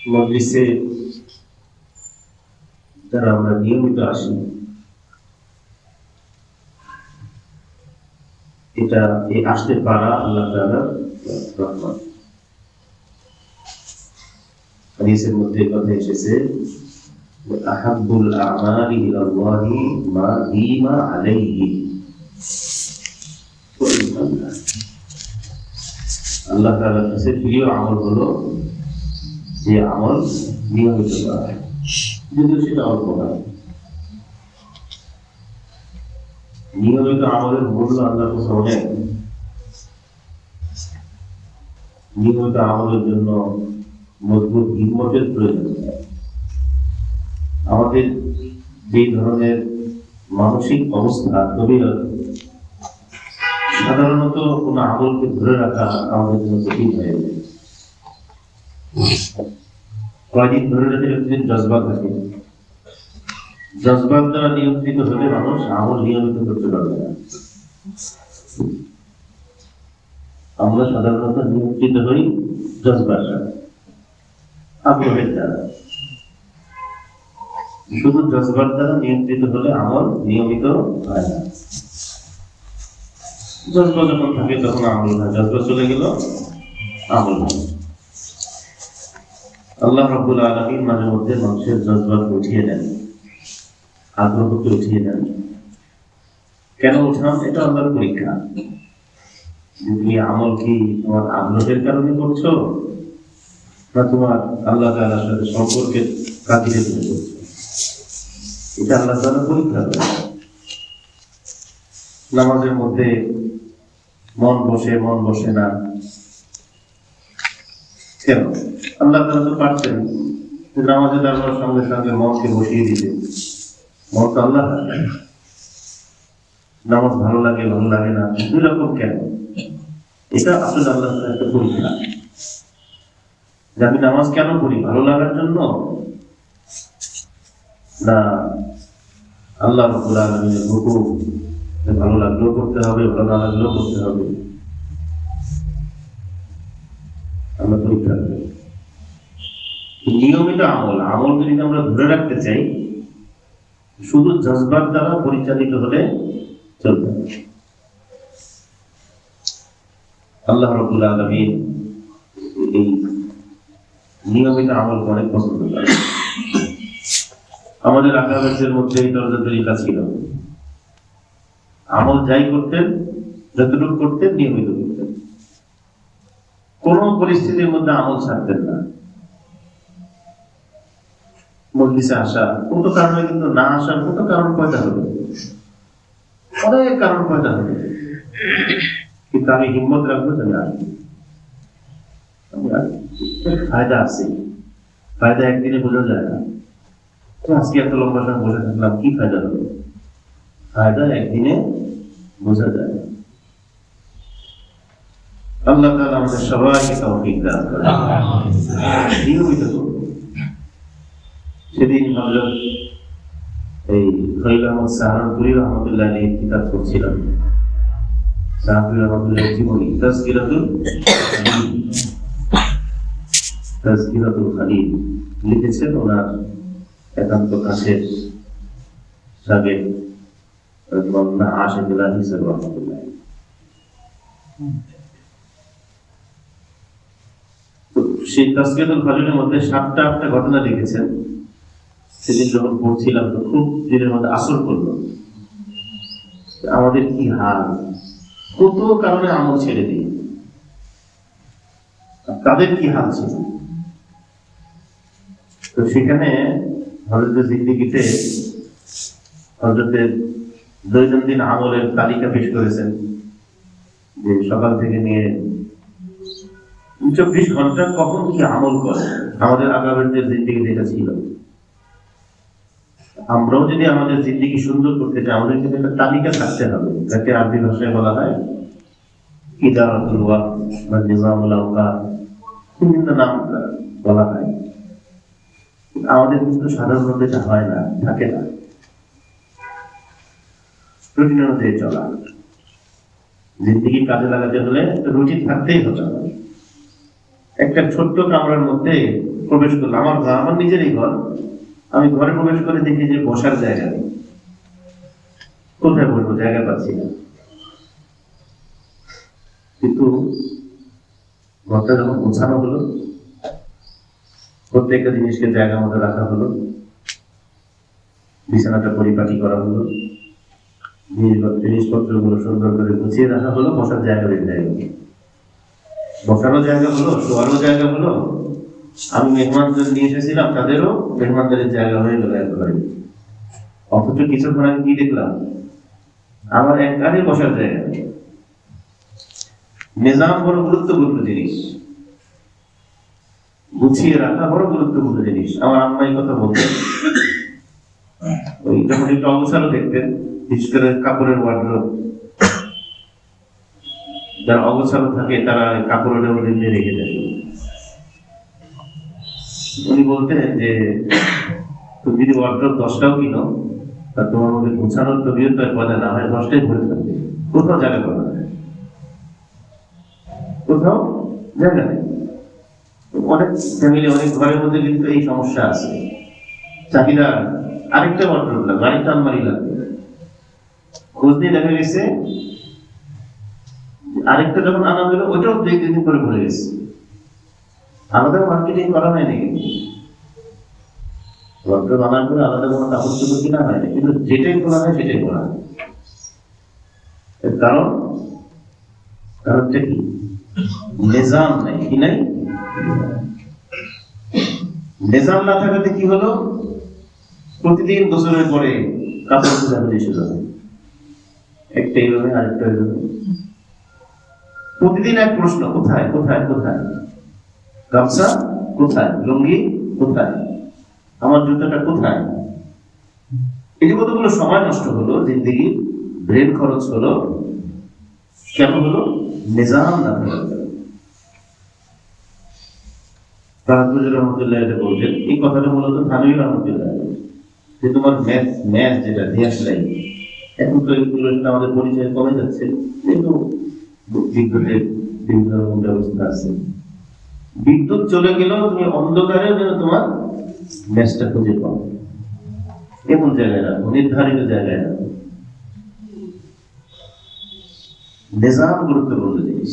মজলিসে যারা আমরা নিয়মিত আসি, এটা আসতে পারা আল্লাহ তাআলার রহমত। হাদিসের মধ্যে কথা এসেছে, আহাব্বুল আমালি ইলাল্লাহি মা দীমা আলাইহি। আল্লাহ তাআলার কাছে প্রিয় আমল হলো যে আমল নিয়মিত করা হয়, যদিও সেটা অল্প হয়। নিয়মিত আমলের মূল্য আল্লাহর কাছে অনেক। নিয়মিত আমলের জন্য মজবুত হিম্মতের প্রয়োজন। আমাদের যে ধরনের মানসিক অবস্থা, তবিয়ত, সাধারণত কোন আমলকে ধরে রাখা আমাদের জন্য কঠিন হয়ে যায়। কয়েকদিন ধরে রাখলে একদিন জজবা থাকে, জজবার দ্বারা নিয়ন্ত্রিত হলে মানুষ আমল নিয়মিত করতে পারবে না। আমরা সাধারণত নিয়ন্ত্রিত হই জজবার দ্বারা, আগ্রহের দ্বারা। শুধু জজবার দ্বারা নিয়ন্ত্রিত হলে আমল নিয়মিত হয় না। জজবা যখন থাকে তখন আমল হয়, জজবা চলে গেল আমল হয়। আল্লাহ রাব্বুল আলামিন মাঝে মধ্যে মানুষের জজবাকে উঠিয়ে দেন, আগ্রহকে উঠিয়ে দেন। কেন উঠান? এটা আল্লাহর পরীক্ষা। তুমি আমল কি তোমার আগ্রহের কারণে করছো, না তোমার আল্লাহ তাআলার সাথে সম্পর্কের খাতিরে তুমি করছো? এটা আল্লাহ তাআলা পরীক্ষা করে। নামাজের মধ্যে মন বসে না কেন? আল্লাহ তাআলা তো পারতেন নামাজে দাঁড়ানোর সঙ্গে সঙ্গে মনকে বসিয়ে দিতে। মন তো আল্লাহ, নামাজ ভালো লাগে না, দুই রকম কেন? এটা আসলে আল্লাহ তাআলার একটা পরীক্ষা। যে আমি নামাজ কেন পড়ি? ভালো লাগার জন্য, না আল্লাহ রাব্বুল আলামিনের হুকুম ভালো লাগলেও করতে হবে, ভালো না লাগলেও করতে হবে? আমরা পরীক্ষা করি। নিয়মিত আমল যদি আমরা ধরে রাখতে চাই, শুধু জজবার দ্বারা পরিচালিত হলে চলবে না। আল্লাহ রাব্বুল আলামিন এই নিয়মিত আমলকে অনেক পছন্দ করেন। আমাদের আকাবেরদের মধ্যে এই তরিকা ছিল, আমল যাই করতেন, যতটুকু করতেন নিয়মিত করতেন, কোন পরিস্থিতির মধ্যে আমল ছাড়তেন না। মজলিসে আসা কত কারণে, কিন্তু না আসার কত কারণ পয়দা হবে, অনেক কারণ পয়দা হবে, কিন্তু আমি হিম্মত রাখবো যে না, ফায়দা আছে। ফায়দা একদিনে বোঝা যায় না। আজকে এত লম্বা সময় বসে থাকলাম, কি ফায়দা হলো? ফায়দা একদিনে বোঝা যায় না। আল্লাহ তাআলা আমাদের সবাইকে তৌফিক দান করেন। নিয়মিত করব। সেদিন হযরত এই খলিল আহমদ সাহারানপুরী রহমাতুল্লাহ আলাইহি কিতাব পড়ছিলাম, সাহাবী রহমাতুল্লাহ জীবনী তাজকিরাতুল খালিল লিখেছেন ওনার একান্ত কাছের সাবেক মাওলানা আশিকুল্লাহ হিসাব রহমাতুল্লাহ। সেই তাজকিরাতুল খালিলের মধ্যে 7টা ঘটনা লিখেছেন। সেদিন যখন পড়ছিলাম তো খুব দিনের মধ্যে আসর করলো, আমাদের কি হাল, কত কারণে আমল ছেড়ে দিই, তাদের কি হাল ছিল। তো সেখানে হযরতের জিন্দেগিতে হযরতের দৈনন্দিন আমলের তালিকা পেশ করেছেন, যে সকাল থেকে নিয়ে 24 ঘন্টা কখন কি আমল করে। আমাদের আগামীদের জিন্দেগিতে এটা ছিল। আমরাও যদি আমাদের জিন্দেগি সুন্দর করতে চাই, আমাদের কিন্তু একটা তালিকা থাকতে হবে, যাকে আরবি ভাষায় বলা হয় ইদারাতুল ওয়াক্ত বা নিজামুল আওকাত, বিভিন্ন নাম বলা হয়। আমাদের কিন্তু সাধারণত এটা হয় না, থাকে না। রুটিন অনুযায়ী চলা, জিন্দেগি কাজে লাগাতে হলে রুটিন থাকতেই হবে। একটা ছোট্ট কামরার মধ্যে প্রবেশ করলাম, আমার নিজেরই ঘর। আমি ঘরে প্রবেশ করে দেখি যে বসার জায়গা নেই। কোথায় বসবো, জায়গা পাচ্ছি না। কিন্তু ঘরটা যখন গোছানো হলো, প্রত্যেকটা জিনিসকে জায়গা মতো রাখা হলো, বিছানাটা পরিপাটি করা হলো, জিনিসপত্র গুলো সুন্দর করে গুছিয়ে রাখা হলো, বসার জায়গা বের হয়ে গেল। বসারও জায়গা হলো, শোয়ারও জায়গা হলো। আমি মেহমানদের নিয়ে এসেছিলাম, তাদেরও মেহমানদের জায়গা হয়ে গেল একেবারে। অথচ কিছুক্ষণ আগে কি দেখলাম, আমার একবারে বসার জায়গা নেই। নিজাম বড় গুরুত্বপূর্ণ জিনিস, গুছিয়ে রাখা বড় গুরুত্বপূর্ণ জিনিস। আমার আম্মা এই কথা বলতেন, ওই যখন একটু অবসরও দেখতেন, বিশেষ করে কাপড়ের ওয়ার্ড্রোব, যারা অবসর থাকে তারা কাপড়ের মধ্যে রেখে দেন। উনি বলতেন যে তুমি যদি ওয়ার্ড্রোব 10টাও কিনো, তা তোমার মধ্যে গোছানোর তবিয়ত পদে না হয় 10টাই ভরে থাকবে, কোথাও জায়গা পাবে না, কোথাও জায়গা নেই। অনেক ফ্যামিলি, অনেক ঘরের মধ্যে কিন্তু এই সমস্যা আছে। চাহিদা আরেকটা ওয়ার্ড্রোব লাগবে, আরেকটা আলমারি লাগবে। খোঁজ দিয়ে দেখা গেছে আরেকটা যখন আনা হলো, ওইটাও 2-3 দিন করে ভরে গেছে। আলাদা মার্কেটিং করা হয়নি, কিন্তু ওয়ার্ড্রোব আনার পরে আলাদা কোনো কাপড় চোপড় কিনা হয়নি, কিন্তু যেটাই খোলা হয় সেটাই খোলা হয়। কারণটা কি? নিজাম নাই। কি নাই? নিজাম না থাকাতে কি হলো, প্রতিদিন গোসলের পরে কাপড় খোঁজাখুঁজি শুরু হয়, একটা এইভাবে আরেকটা এইভাবে। প্রতিদিন এক প্রশ্ন, কোথায় কোথায় কোথায় গামছা, কোথায় লুঙ্গি, কোথায় আমার জুতাটা, কোথায়? এই যে কতগুলো সময় নষ্ট হলো, জিন্দেগি ব্রেন খরচ হলো, কেন হলো? নিজাম না থাকার কারণে। তাহাজুর রহমতুল্লাহ এটা বলছেন, এই কথাটা মূলত থানভী রহমতুল্লাহ, যে তোমার ম্যাথ যেটা ধ্যাস লাইন, এখন তো এগুলো আমাদের পরিচয় কমে যাচ্ছে, কিন্তু বিদ্যুতের বিভিন্ন রকম ব্যবস্থা আছে। বিদ্যুৎ চলে গেলেও তুমি অন্ধকারে যেন তোমার ম্যাচটা খুঁজে পাও, এমন জায়গায় রাখো, নির্ধারিত জায়গায় রাখো। নিজাম গুরুত্বপূর্ণ জিনিস।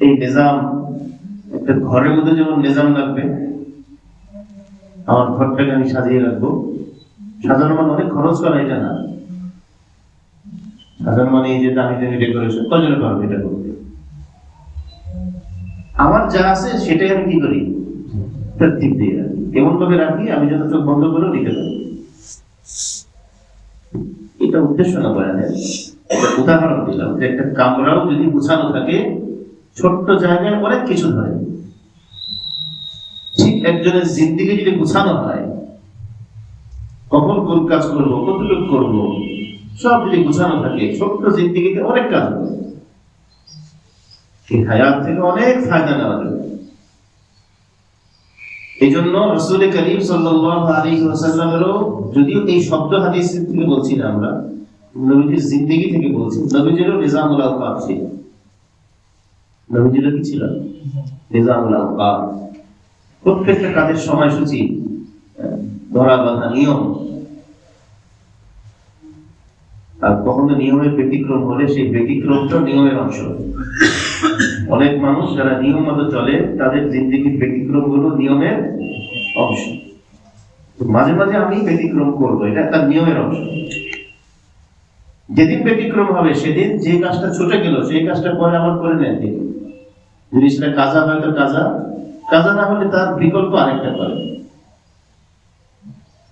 এই নিজাম, একটা ঘরের মধ্যে যেমন নিজাম লাগবে, আমার ঘরটাকে আমি সাজিয়ে রাখবো। সাজানো মানে অনেক খরচ করা এটা না। সাজানো মানে এই যে দামি দামি ডেকোরেশন, কজনে পারবে এটা করতে? আমার যা আছে সেটাই আমি কি করি, তরতিব দিয়ে রাখি, এমন ভাবে রাখি আমি যত চোখ বন্ধ করেও নিতে পারি। এটা উদ্দেশ্য না বয়ানের, উদাহরণ দিলাম যে একটা কামরাও যদি গুছানো থাকে, ছোট্ট জায়গায় অনেক কিছু ধরে। ঠিক একজনের জিন্দেগি যদি গুছানো হয়, কখন কোন কাজ করবো, কতটুকু করবো, সব যদি গুছানো থাকে, ছোট্ট জিন্দেগিতে অনেক কাজ হবে। এই হায়াত থেকে অনেক ফায়দা নেওয়া যাবে। এই জন্য রাসূল করিম সাল্লাল্লাহু আলাইহি ওয়াসাল্লামেরও, যদিও এই শব্দ হাদিস থেকে বলছি না আমরা, নবীজির জিন্দেগি থেকে বলছি, নবীজিরও নিজামুল আওকাত ছিল। নবীজিরও কি ছিল? নিজামুল আওকাত। প্রত্যেকটা কাজের সময়সূচি, ধরা বাঁধা নিয়ম। আর কখনো নিয়মের ব্যতিক্রম হলে সেই ব্যতিক্রমটা নিয়মের অংশ। অনেক মানুষ যারা নিয়ম মতো চলে, তাদের জিন্দেগির ব্যতিক্রম গুলো নিয়মের অংশ। মাঝে মাঝে আমি ব্যতিক্রম করবো, এটা তার নিয়মের অংশ। যেদিন ব্যতিক্রম হবে সেদিন যে কাজটা ছুটে গেল সেই কাজটা পরে আবার করে নেন তিনি। জিনিসটা কাজা হয়তো কাজা, কাজা না হলে তার বিকল্প আরেকটা করে।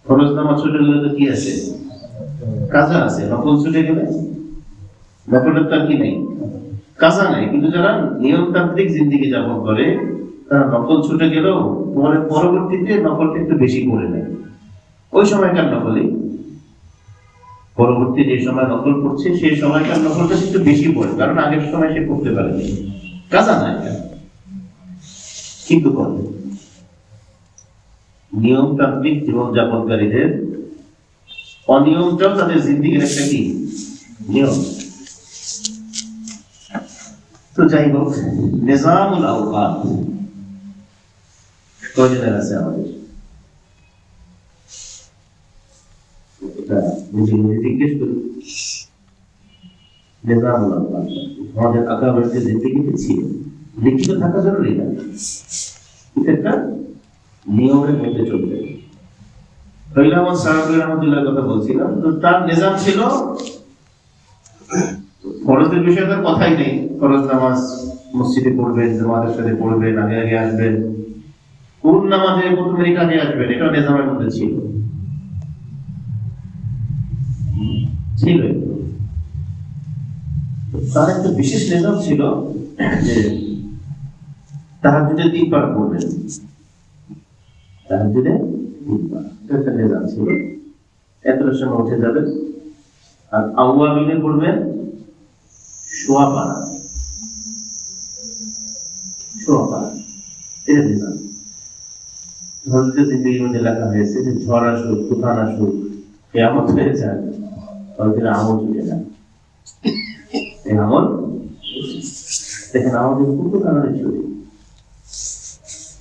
ফরজ নামাজ ছুটে গেলে তো কি আছে, কাজা আছে। নকল ছুটে গেলে নকলের তার কি নেই, কাজা নেই। কিন্তু যারা নিয়মতান্ত্রিক জিন্দেগি যাপন করে, তারা নকল ছুটে গেলেও পরবর্তীতে নকলটা একটু বেশি করে নেয়। ওই সময়কার নকলই পরবর্তী যে সময় নকল করছে সেই সময়কার নকলটা একটু বেশি পড়ে, কারণ আগের সময় সে করতে পারেনি, কাজা না এটা, কিন্তু করে। নিয়মতান্ত্রিক জীবনযাপনকারীদের অনিয়মটাও তাদের জিন্দেগির একটা কি নিয়ম। তো যাই হোক, নিজামুল আওকাত, কয়জনের আছে আমাদের? এটা বুঝে বুঝে জিজ্ঞেস করি। আমাদের আকাবাড়িতে জিন্দেগিতে ছিল, লিখিত থাকা জরুরি না, এটা একটা নিয়মের মধ্যে চলবে। আমার সাহাবী রাহমাতুল্লাহ কথা বলছিলাম, তো তার নিজাম ছিল ফরজের বিষয়ে তার কথাই নেই। ফরজ নামাজ মসজিদে পড়বেন, জামাতের সাথে পড়বেন, আগে আগে আসবেন, কোন নামাজে কত মিনিট আগে আসবেন, এটা নিজামের মধ্যে ছিল ছিল তার একটা বিশেষ নিজাম ছিল যে তাহাজ্জুদে 3 বার পড়বেন, তাহাজ্জুদে 3 বার, এটা নিজাম ছিল। এতটার সময় উঠে যাবেন, আর আওয়াবিনে পড়বেন সোয়া পারা, এটা নিজাম। হজরতের জিন্দেগির মধ্যে লেখা হয়েছে যে ঝড় আসুক, তুফান আসুক, কিয়ামত হয়ে যায়, হজরতের আমল ছুটে যায়। এই আমল দেখেন আমাদের কত কারণে ছুটে।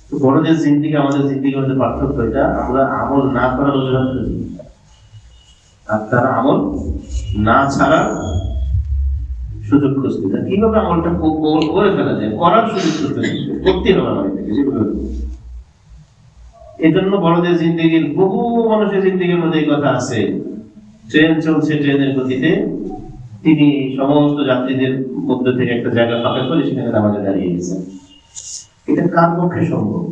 তো বড়দের জিন্দেগি আমাদের জিন্দেগির মধ্যে পার্থক্য এটা, আমরা আমল না করার অজুহাত করি, আর তারা আমল না ছাড়া সুযোগ খুঁজতে চায়। কিভাবে আমলটা করে ফেলা যায়, করার সুযোগ খুঁজতে করতে হবে আমাদের। এই জন্য বড়দের জিন্দেগির, বহু মানুষের জিন্দেগির মধ্যে এই কথা আছে, ট্রেন চলছে, ট্রেনের গতিতে তিনি সমস্ত যাত্রীদের মধ্যে থেকে একটা জায়গা ফাঁকা করে সেখানে নামাজে দাঁড়িয়ে গেছেন। এটা কার পক্ষে সম্ভব?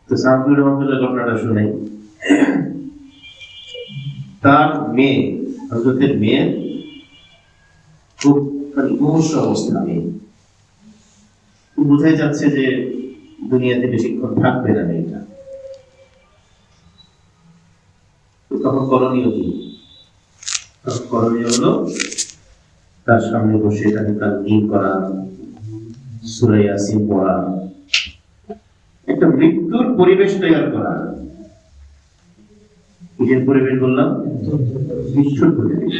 তো সাহাবীর রহমাতুল্লাহ ঘটনাটা শুনে, তার মেয়ে, হযরতের মেয়ে খুব মুমূর্ষ অবস্থা, মেয়ে বোঝাই যাচ্ছে যে দুনিয়াতে বেশিক্ষণ থাকবে না মেয়েটা। তখন করণীয় কি? তখন করণীয় হলো তার সামনে বসে তাকে তালকিন করা, সূরা ইয়াসিন পড়া, একটা মৃত্যুর পরিবেশ তৈরি করা। নিজের পরিবেশ বললাম, মৃত্যুর পরিবেশ।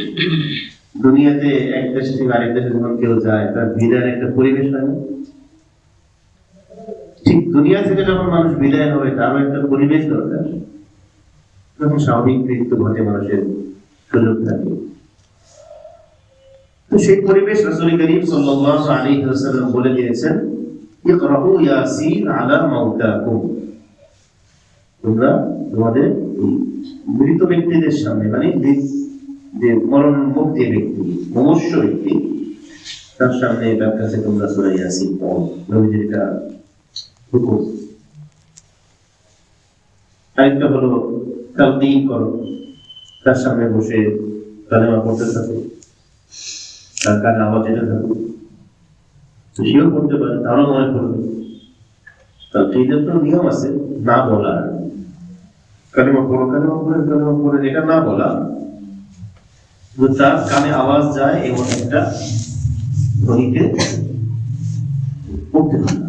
দুনিয়াতে এক দেশ থেকে আরেক দেশে যখন কেউ যায়, তার বিদায়ের একটা পরিবেশ হয় না? ঠিক দুনিয়া থেকে যখন মানুষ বিদায় হবে, তারও একটা পরিবেশ দরকার। তখন স্বাভাবিক মৃত্যু ঘটে, মানুষের সুযোগ থাকে। তো সেই পরিবেশ রাসূল করিম সাল্লাল্লাহু আলাইহি ওয়াসাল্লাম বলে দিয়েছেন, ইকরাউ ইয়াসিন আলা মাউতাকুম, তোমরা তোমাদের মৃত ব্যক্তিদের সামনে, মানে যে মরণমুখ যে ব্যক্তি, মুমূর্ষ ব্যক্তি, তার সামনে তার কাছে তোমরা সূরা ইয়াসিন পড়ো। নবীজির এটা হুকুম। আরেকটা হলো তালকিন করো, তার সামনে বসে কালেমা পড়তে থাকো, তার কানে আওয়াজ যেতে থাকো, সেও পড়তে পারে, তারও মনে করবে। তালকিনের তো নিয়ম আছে, না বলা, কালেমা পড়ো, কালেমা পড়ে, এটা না বলা, তার কানে আওয়াজ যায় এমন একটা ধ্বনিতে পড়তে হবে।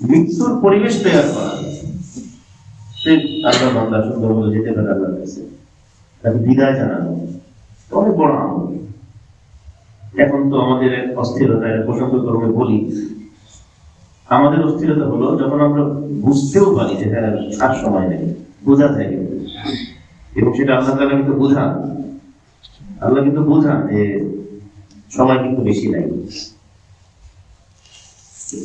মৃত্যুর পরিবেশ তৈরি করা, সে আল্লাহ বান্দা সুন্দর বলে যেতে পারে আল্লাহর কাছে, তাকে বিদায় জানানো অনেক বড় আমল। এখন তো আমাদের অস্থিরতা, প্রসঙ্গ ক্রমে বলি, আমাদের অস্থিরতা হলো যখন আমরা বুঝতেও পারি যে হ্যাঁ আর সময় নেই, বোঝা থাকে, এবং সেটা আল্লাহ তাআলা কিন্তু বোঝান, আল্লাহ কিন্তু বোঝান যে সময় কিন্তু বেশি নাই।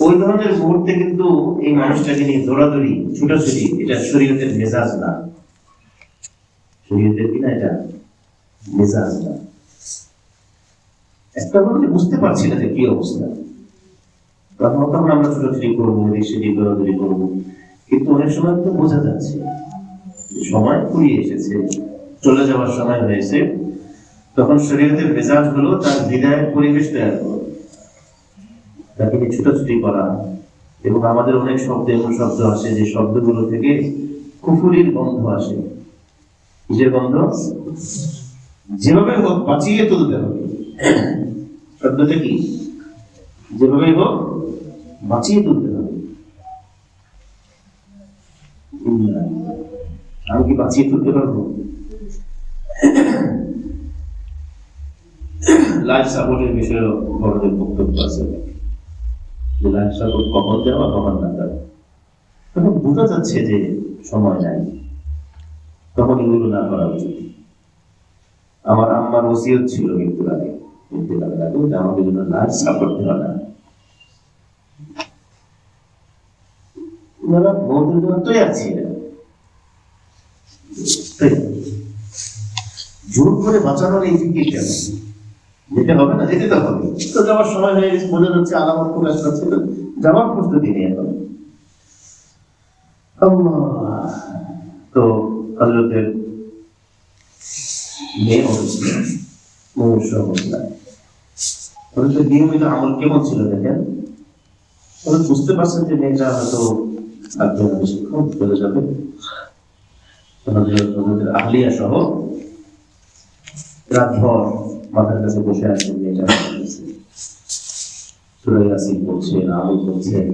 ওই ধরনের মুহূর্তে কিন্তু এই মানুষটাকে নিয়ে দৌড়াদৌড়ি, ছুটাছুটি, এটা শরীয়তের মেজাজ না, শরীয়তের কিনা এটা মেজাজ না। একটা মানুষ বুঝতে পারছি না যে কি অবস্থা, তখন আমরা ছুটাছুটি করবো, সেটি দৌড়াদৌড়ি করবো, কিন্তু অনেক সময় তো বোঝা যাচ্ছে সময় ফুরিয়ে এসেছে, চলে যাওয়ার সময় হয়েছে। তখন শরীয়তের মেজাজ হলো তার বিদায়ের পরিবেশ তৈরি করো, তাকে নিয়ে ছুটাছুটি করা। এবং আমাদের অনেক শব্দ এমন শব্দ আসে যে শব্দগুলো থেকে কুফুরির গন্ধ আসে। কিসের গন্ধ? যেভাবে হোক বাঁচিয়ে তুলতে হবে। শব্দটা কি? যেভাবে হোক বাঁচিয়ে তুলতে হবে। আমি কি বাঁচিয়ে তুলতে পারবো? লাইফ সাপোর্টের বিষয়ে বড়দের বক্তব্য আছে, যে লাইফ সাপোর্ট কখন দেওয়া কখন না দেওয়া। তখন বোঝা যাচ্ছে যে সময় নাই, তখন এগুলো না করা উচিত। আমার আম্মার ওসিয়ত ছিল মৃত্যুর আগে যে আমাদের জন্য লাইফ সাপোর্ট দেওয়া না। ওনারা মৌতের জন্য তৈরি ছিলেন, জোর করে বাঁচানোর এই ফিকির কেন? যেতে হবে না, যেতে তো হবে। তো যাওয়ার সময় হয়ে গেছে, বোঝা যাচ্ছে আলামত প্রকাশ পাচ্ছে, তো যাওয়ার প্রস্তুতি নিয়ে এখন। তো হযরতের মেয়ে হযরতের নিয়মিত আমল কেমন ছিল দেখেন। বুঝতে পারছেন যে মেয়েটা হয়তো বেশিক্ষণ চলে যাবে। হযরতের আহলিয়া সহ রাতভর মাথার কাছে বসে আছেন, মেয়েটা সূরা ইয়াসিন পড়ছেন, আমল করছেন।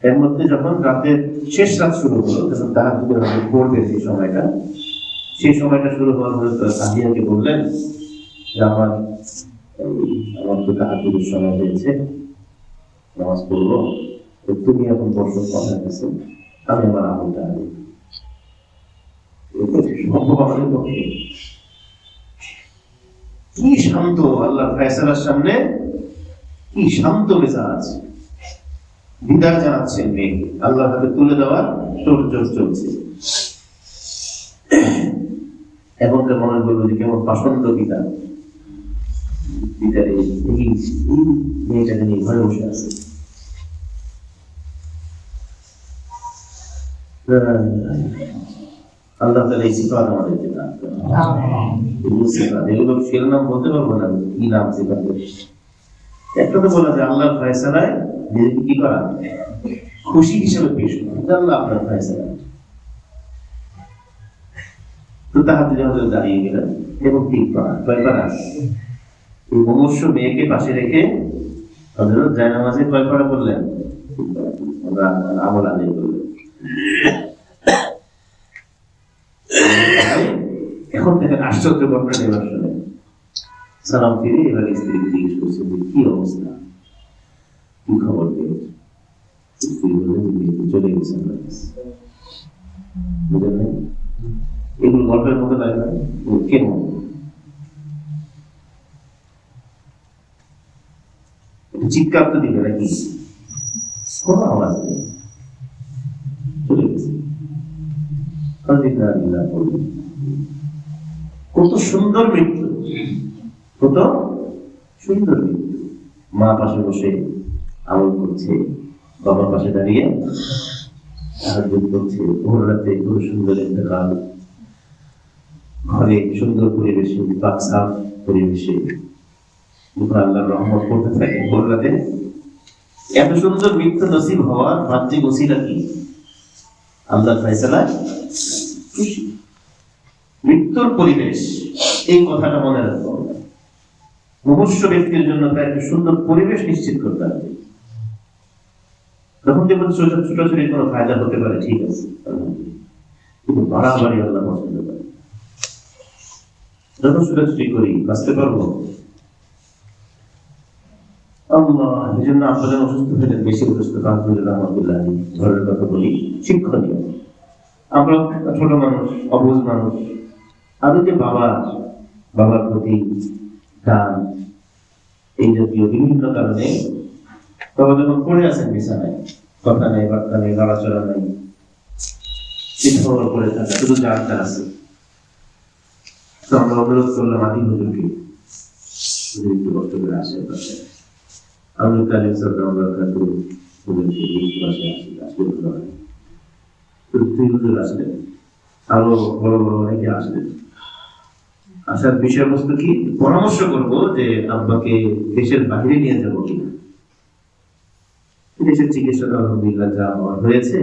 এর মধ্যে যখন রাতের শেষ রাত শুরু হলো, তখন তাহাজ্জুদের নামাজ পড়বে সেই সময়টা শুরু হওয়ার পরে আহলিয়াকে বললেন যে আমার তো তাহাজ্জুদের সময় হয়েছে, নামাজ পড়বো, তুমি এখন বসো কথা কাছে, আমি আমার আমলটা আনি। আমাদের পক্ষে কি শান্ত আল্লাহ ফয়সালার সামনে, কি শান্ত মেজাজ, বিদায় জানাচ্ছেন মেয়েকে, আল্লাহর হাতে তুলে দেওয়ার তোড়জোড় চলছে। এমনটা মনে করলো যে কেমন পাষণ্ড বিদায়, বিদায় এই মেয়েটাকে নিয়ে ঘরে বসে আছে। আল্লাহ তাআলা এই সিফাত আমাদেরকে দান করেন। এগুলো শিরোনাম বলতে পারবো না কি নাম সিফাত। একটা তো বলা যায় আল্লাহর ফয়সালায় নিজেকে কি করা, খুশি হিসেবে পেশ করা, আল্লাহ আপনার ফয়সালা। তো তাহাজ্জুদ হযরত দাঁড়িয়ে গেলেন এবং ঠিক করা কয়বার এই মুমূর্ষ মেয়েকে পাশে রেখে হযরত জায়নামাজে কয় পারা করলেন, আমল আদায় করলেন। এখন দেখেন আশ্চর্য ঘটনা এবার শুনে সালাম ফিরে এবার স্ত্রীকে জিজ্ঞেস করছেন যে কি অবস্থা, কি খবর পেয়েছে। স্ত্রী বললেন চলে গেছেন। বুঝলেন না, এগুলো গল্পের মতো লাগে না? কেমন চিৎকার তো দিবে নাকি, কোনো আওয়াজ নেই, চলে গেছে। কত সুন্দর মৃত্যু, কত সুন্দর মৃত্যু। মা পাশে বসে আমল করছে, বাবার পাশে দাঁড়িয়ে তাহাজ্জুদ করছে, ভোর রাতে খুব সুন্দর ইন্তেকাল, ঘরে সুন্দর পরিবেশে, পাক সাফ পরিবেশে আল্লাহর রহমত করতে থাকে। ভোর রাতে এত সুন্দর মৃত্যু নসিব হওয়ার বাহ্যিক ওসিলা কি? আল্লাহর ফয়সালায় খুশি। মৃত্যুর পরিবেশ, এই কথাটা মনে রাখতে হবে। মুমূর্ষ ব্যক্তির জন্য তার একটা সুন্দর পরিবেশ নিশ্চিত করতে হবে। তখন যেমন ছোটাছুটি কোনো ফায়দা হতে পারে, ঠিক আছে, কিন্তু বাড়াবাড়ি আল্লাহ পছন্দ করে। যখন ছোটাছুটি করি বাঁচতে পারবো আল্লাহ। এই জন্য আপনাদের অসুস্থ হলেন, বেশি অসুস্থ রহমতুল্লাহ ঘরের কথা বলি, শিক্ষণীয়। আমরা ছোট মানুষ, অবুঝ মানুষ, আরো যে বাবার প্রতি গান, এই জাতীয় বিভিন্ন কারণে বাবা যখন পড়ে আছেন বিছানায়, কথা নেই, বার্তা নেই, নড়াচড়া নেই, করে থাকা, শুধু জানটা আছে। তো আমরা অনুরোধ করলাম আদি হুজুরকে একটু কষ্ট করে আসে পাশে। আমরা তালিম সরকার আসলেন, আরো বড় বড় অনেকে আসলেন। আসার বিষয়বস্তু কি, পরামর্শ করবো যে আব্বাকে দেশের বাইরে নিয়ে যাবো কিনা। দেশের চিকিৎসা আলহামদুলিল্লাহ যা হওয়ার হয়েছে,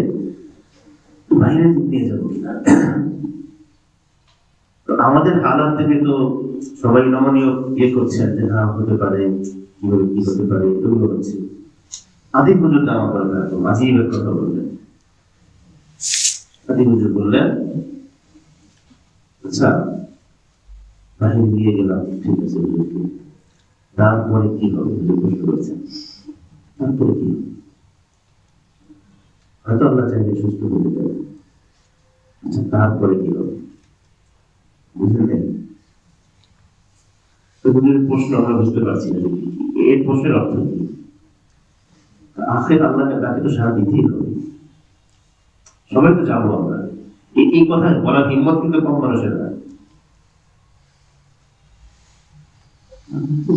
বাইরে নিয়ে যাবো কিনা। তো আমাদের হালাত থেকে তো সবাই নমনীয় করছেন যে না হতে পারে, কিভাবে কি হতে পারে, এগুলো হচ্ছে। আদি হুজুর নাম দরকার, আজিবের কথা বললেন। আদি হুজুর বললেন আচ্ছা বাহিরে নিয়ে গেলাম, ঠিক আছে হুজুরকে, তারপরে কি হবে হুজুর প্রশ্ন করছেন। তারপরে কি হয়তো আল্লাহ চাইলে সুস্থ করে দেবে, আচ্ছা তারপরে কি হবে বুঝলেন? প্রশ্ন আমরা বুঝতে পারছি না এর প্রশ্নের অর্থ কি। আখের আল্লাহকে তাকে তো সারা দিতেই হবে, সবাই তো যাবো আমরা। এই কথা বলার হিম্মত কিন্তু কম মানুষের না,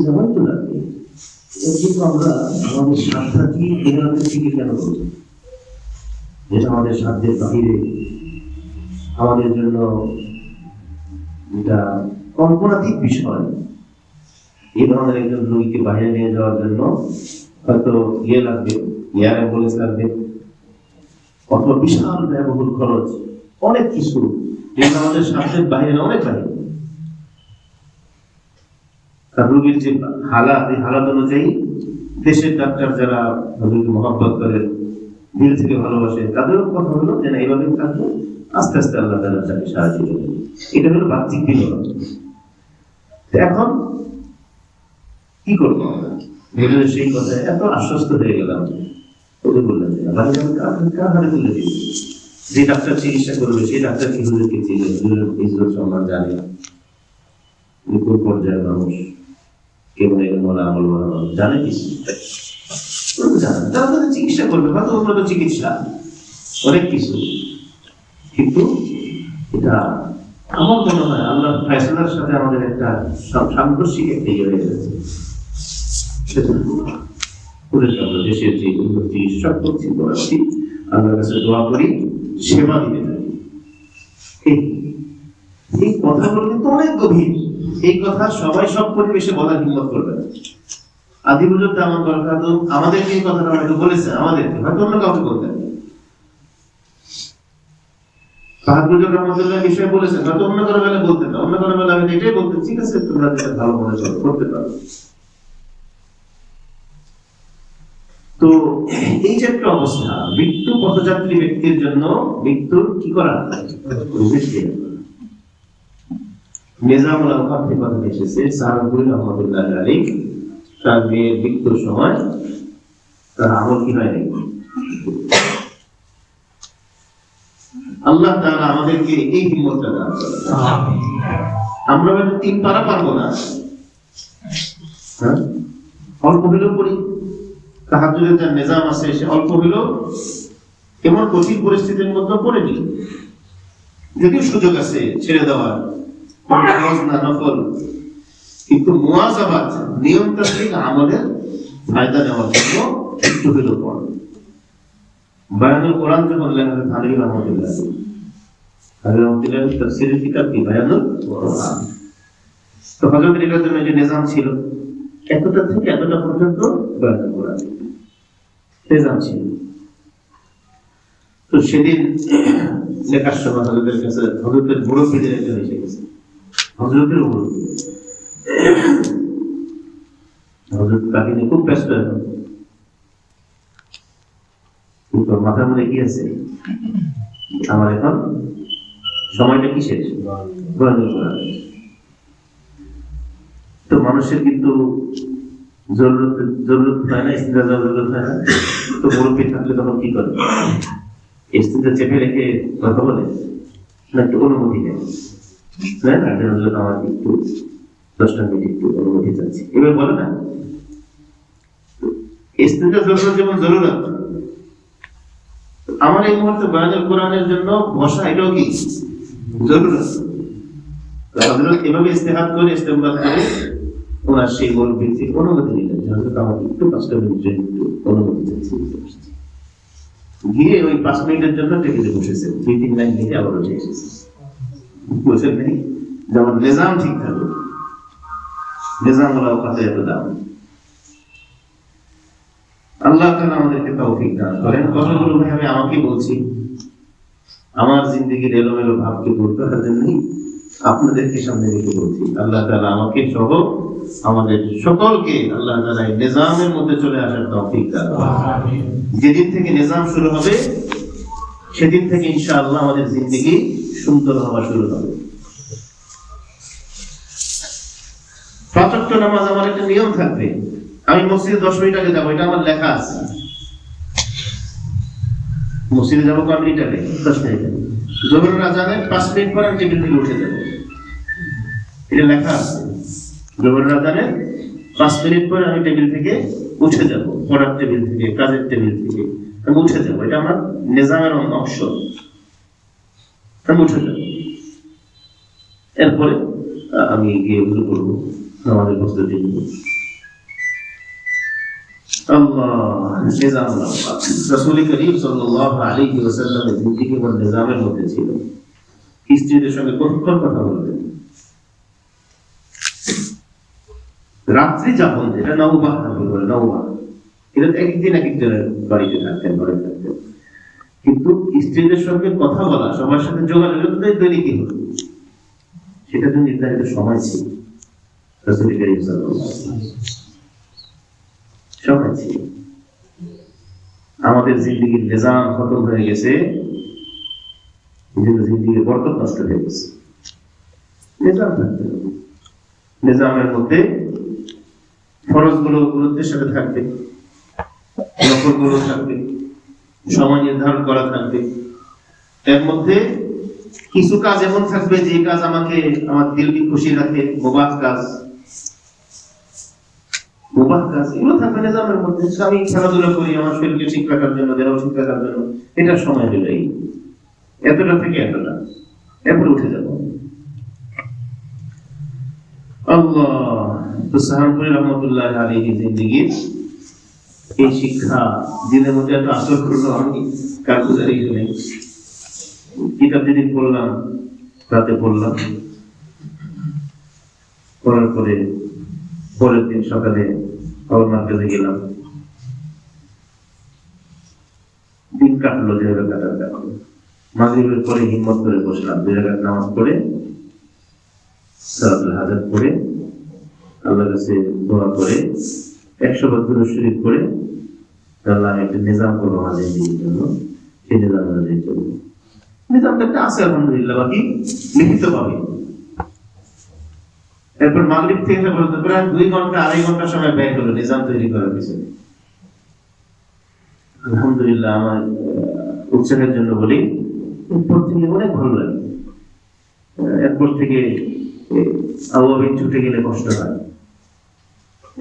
যাওয়াই তো লাগবে। কিন্তু আমরা আমাদের সাধ্যাকে মেহনতের দিকে কেন করছি, যেটা আমাদের সাধ্যের বাহিরে, আমাদের জন্য এটা কল্পনাতীত বিষয়। এই ধরনের একজন রোগীকে বাইরে নিয়ে যাওয়ার জন্য হয়তো লাগবে, এয়ার অ্যাম্বুলেন্স লাগবে, অথবা বিশাল ব্যয়বহুল খরচ, অনেক কিছু যেটা আমাদের সাধ্যের বাইরে, অনেক বাইরে। তার রোগীর যে হালাত, এই হালাত অনুযায়ী দেশের ডাক্তার যারা রোগীকে মহব্বত করে, দিল থেকে ভালোবাসে, তাদেরও কথা হলো যে না এইভাবে থাকবে, আস্তে আস্তে আল্লাহ তাআলা তাকে সাহায্য করবে। এটা হলো বাহ্যিক বিনোদন। এখন কি করবো আমরা? সেই কথায় এত আশ্বস্ত হয়ে গেলাম, ওদের বললেন যে বাড়ি আমি কার হাতে তুলে দিই, যে ডাক্তার চিকিৎসা করবে সেই ডাক্তার কি হুজুরকে চিনে, হুজুরের ইজ্জত সম্মান জানে, কোন পর্যায়ের মানুষ, কেমন মনে আমল জানে কিছু জানে, তারা তাদের চিকিৎসা করবে, হয়তো উন্নত চিকিৎসা, অনেক কিছু। কিন্তু এটা আমার মনে হয় আল্লাহ ফয়সালার সাথে আমাদের একটা সাংঘর্ষিক একটা ইয়ে হয়ে গেছে। আমরা দেশের যে উন্নত চিকিৎসক করছি, আল্লাহর কাছে দোয়া করি, সেবা দিতে থাকি। এই কথাগুলো কিন্তু অনেক গভীর। এই কথা সবাই সব পরিবেশে বলার হিম্মত করবে না। আদি বুজুর্গ আমার দরকার আমাদেরকে এই কথাটা হয়তো বলেছেন, আমাদেরকে হয়তো অন্য কাউকে বলতেন, বিষয়ে বলেছেন, হয়তো অন্য কারো বেলা বলতেন না, অন্য কারো বেলা আমি এটাই বলতেন, ঠিক আছে তোমরা যেটা ভালো মনে করো করতে পারো। তো এই যে একটা অবস্থা, মৃত্যু পথযাত্রী ব্যক্তির জন্য মৃত্যুর কি করা, নিজামুল আওকাফ থেকে কথা এসেছে, সাহাবুল রহমাতুল্লাহ আলাইহি তার মেয়ের মৃত্যুর সময় তার আমল কি হয় নাই। আল্লাহ তাআলা আমাদেরকে এই হিম্মতটা দান করেন। আমরা হয়তো 3 পারা পারবো না, অল্প হলেও পড়ি, তাহাজ্জুদের যে নিজাম আছে সে অল্প হলেও এমন কঠিন পরিস্থিতির মধ্যে পড়ে নি, যদিও সুযোগ আছে ছেড়ে দেওয়ার, নফল, কিন্তু মুওয়াজাবাত নিয়মতান্ত্রিক আমলের ফায়দা নেওয়ার জন্য একটু হলেও পড়ে। বায়ানুল কোরআন যখন লেখা থানভী রহমাতুল্লাহ তাফসীরের কিতাব কি বায়ানুল কোরআন, তো হযরতের এটার জন্য যে নিজাম ছিল, এতটা থেকে এতটা পর্যন্ত বায়ানুল কোরআন নিজাম ছিল। তো সেদিন লেখার সময় হযরতের কাছে হযরতের মুরব্বিদের একজন এসে গেছে, হযরতের মুরব্বি, হযরত তাকে নিয়ে খুব ব্যস্ত এখন, কিন্তু মাথার মধ্যে কি আছে, আমার এখন সময়টা কি শেষ, তো মানুষের কিন্তু জরুরত হয় না, ইস্তিজা জরুরত হয় না। তো মুরব্বি থাকলে তখন কি করে, ইস্তিজা চেপে রেখে কথা বলে না, একটু অনুমতি নেয়, আমার একটু 10টা মিনিট একটু অনুমতি চাচ্ছি, এবার বলে না। ইস্তিজা জরুরত যেমন জরুরত, আমার এই মুহূর্তে বায়ানুল কোরআনের জন্য বসা এটাও কি জরুরত। হযরত এভাবে ইস্তেহাদ করে ইস্তেমবাদ করে ওনার সেই মুরব্বির থেকে অনুমতি নিলেন, হযরত আমার একটু 5টা মিনিটের একটু অনুমতি চাচ্ছি। গিয়ে ওই 5 মিনিটের জন্য টেবিলে বসেছে, 2-3 লাইন লিখে আবার উঠে এসেছে। বসে নেই, যেমন নিজাম ঠিক থাকবে, নিজাম ওলাও কাছে এত দাম। আল্লাহ তাআলা আমাদেরকে তৌফিক দান করেন। কথাগুলো ভাই আমি আমাকে বলছি, আমার জিন্দেগির এলোমেলো ভাবকে দূর করার জন্যই আপনাদেরকে সামনে রেখে বলছি। আল্লাহ তাআলা আমাকে সহ আমাদের সকলকে আল্লাহ তাআলা এই নিজামের মধ্যে চলে আসার তৌফিক দান করেন। যেদিন থেকে নিজাম শুরু হবে সেদিন থেকে ইনশাআল্লাহ আমাদের জিন্দেগি সুন্দর হওয়া শুরু হবে। 5 ওয়াক্ত নামাজ আমার একটা নিয়ম থাকবে, আমি মসজিদে 10 মিনিট আগে যাবো, এটা আমার লেখা আছে। মসজিদে যাবো কয় মিনিট আগে? 10 মিনিট আগে। জোহরের আজানে 5 মিনিট পর আমি টেবিল থেকে উঠে যাবো, এটা লেখা আছে। জোহরের আজানে 5 মিনিট পর আমি টেবিল থেকে উঠে যাব, পড়ার টেবিল থেকে, কাজের টেবিল থেকে আমি উঠে যাব, এটা আমার নিজামের অংশ। আমি উঠে যাব, এরপরে আমি গিয়ে উজু করবো, আমাদের প্রস্তুতি নিব। রাসূল করিম সাল্লাল্লাহু আলাইহি ওয়াসাল্লামের জিন্দেগি এবং নিজামের মধ্যে ছিল স্ত্রীদের সঙ্গে কতক্ষণ কথা বলতেন। রাত্রি যাপন, যেটা নওবাহ বলে, নওবাহ, এটা একদিন এক একজনের বাড়িতে থাকতেন, ঘরে থাকতেন, কিন্তু স্ত্রীদের সঙ্গে কথা বলা, সবার সাথে যোগাযোগ দৈনিক হতো, সেটা তো নির্ধারিত সময় ছিল। রাসূল করিম সাল্লাল্লাহু আলাইহি ওয়াসাল্লাম সময় ছিল। আমাদের জিন্দেগির নিজাম খতম হয়ে গেছে, জিন্দেগির বরকত নষ্ট হয়ে গেছে। নিজাম থাকতে হবে, নিজামের মধ্যে ফরজ গুলো গুরুত্বের সাথে থাকবে, নফল গুলো থাকবে, সময় নির্ধারণ করা থাকবে। এর মধ্যে কিছু কাজ এমন থাকবে যে কাজ আমাকে আমার দিলকে খুশি রাখে, মুবাহ কাজ, মুবাহ কাজ এগুলো থাকবে নিজামের মধ্যে। আমি খেলাধুলা করি আমার শরীরকে ঠিক রাখার জন্য, দেহ ঠিক রাখার জন্য, এটার সময় হলো এই এতটা থেকে এতটা, এরপর উঠে যাব। আল্লাহ সাহাবী রাহমাতুল্লাহ আলাইহি জিন্দেগীর এই শিক্ষা দিনের মধ্যে এত আসর করলো, আমি কারগুজারি নেই। কিতাব যেদিন পড়লাম, রাতে পড়লাম, পড়ার পরে পরের দিন সকালে আবার মার্কেটে গেলাম, দিন কাটলো, 2 রাকাত কাটলো। মাগরিবের পরে হিম্মত করে বসলাম, 2 রাকাত নামাজ পড়ে সালাতুল হাজাত পড়ে আল্লাহর কাছে দোয়া করে 100 বার দুরূদ শরীফ পড়ে আল্লাহ একটা নিজাম করবো আমাদের জন্য, সেই নিজাম অনুযায়ী চলবো। নিজামটা একটা আছে আলহামদুলিল্লাহ, বাকি লিখিত পাবে। এরপর মাগরিব থেকে প্রায় 2 ঘন্টা 2.5 ঘন্টা সময় ব্যয় হলো নিজাম তৈরি করার পিছনে। আলহামদুলিল্লাহ, আমার উৎসাহের জন্য বলি, এরপর থেকে অনেক ভালো লাগে। এরপর থেকে আওয়াবিন ছুটে গেলে কষ্ট হয়,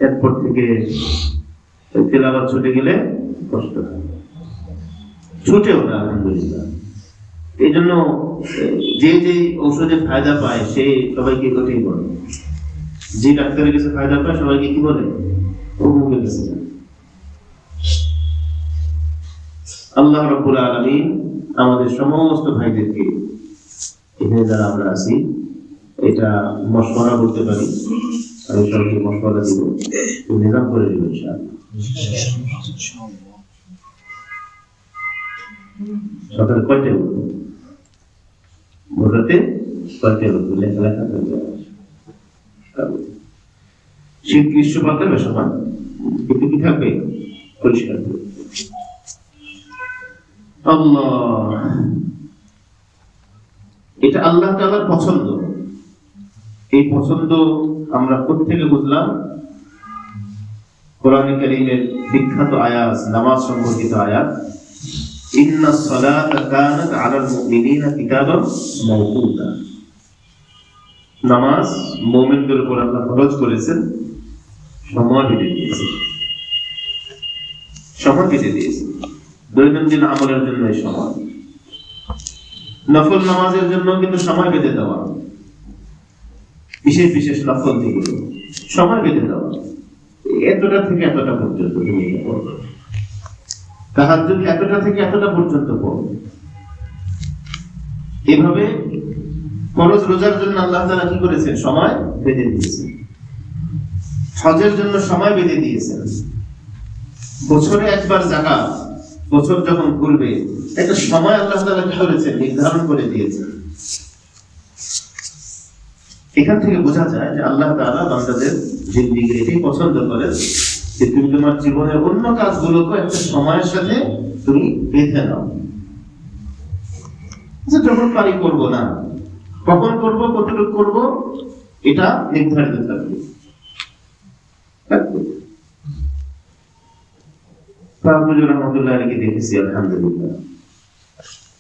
এরপর থেকে তেলাওয়াত ছুটে গেলে কষ্ট হয়, ছুটেও না আলহামদুলিল্লাহ। এই জন্য যে যে ঔষধে ফায়দা পায় সে সবাইকে কঠিন বলে, যে ডাক্তারের কাছে ফায়দা পায় সবাইকে কি বলে? অমুকের কাছে। আল্লাহ রাব্বুল আলামিন আমাদের সমস্ত ভাইদেরকে, এখানে যারা আমরা আছি, এটা মশওয়ারা বলতে পারি, আমি সবাইকে মশওয়ারা দিব, নিজাম করে দিব ইনশাআল্লাহ। সকালে কয়টায় উঠবো, ভোররাতে কয়টায় উঠবো, লেখা থাকবে। শীত গ্রীষ্ম পাল্টাবে সমান, কিন্তু কি থাকবে? পরিষ্কার। আল্লাহ, এটা আল্লাহ তাআলার পছন্দ। এই পছন্দ আমরা কোত্থেকে বুঝলাম? কোরআনে কারীমের বিখ্যাত আয়াত, নামাজ সম্পর্কিত আয়াত, ইন্নাস সালাতা কানাত আলাল মুমিনিনা কিতাবান মাওকুতা। নামাজ মুমিনদের উপর আল্লাহ ফরজ করেছেন, সময় বেঁধে দিয়েছেন, সময় বেঁধে দিয়েছেন দৈনন্দিন আমলের জন্য। এই সময় নফল নামাজের জন্য কিন্তু সময় বেঁধে দেওয়া, বিশেষ বিশেষ নফল থেকে সময় বেঁধে দেওয়া, এতটা থেকে এতটা পর্যন্ত তুমি পড়বে, তাহাজ্জুদ এতটা থেকে এতটা পর্যন্ত পড়বে। এভাবে ফরজ রোজার জন্য আল্লাহ তাআলা কি করেছেন? সময় বেঁধে দিয়েছেন। হজের জন্য সময় বেঁধে দিয়েছেন। বছরে একবার যাকাত, বছর যখন ঘুরবে একটা সময় আল্লাহ তাআলা কি করেছেন? নির্ধারণ করে দিয়েছেন। এখান থেকে বোঝা যায় যে আল্লাহ তাআলা বান্দাদের জিন্দেগির এটাই পছন্দ করেন যে তুমি তোমার জীবনের অন্য কাজগুলোকে একটা সময়ের সাথে তুমি বেঁধে নাও, যখন পারি করবো না, কখন করবো, কতটুকু করবো, এটা নির্ধারিত থাকবে। হুজুর রহমতুল্লাহ আলাইহি দেখেছি আলহামদুলিল্লাহ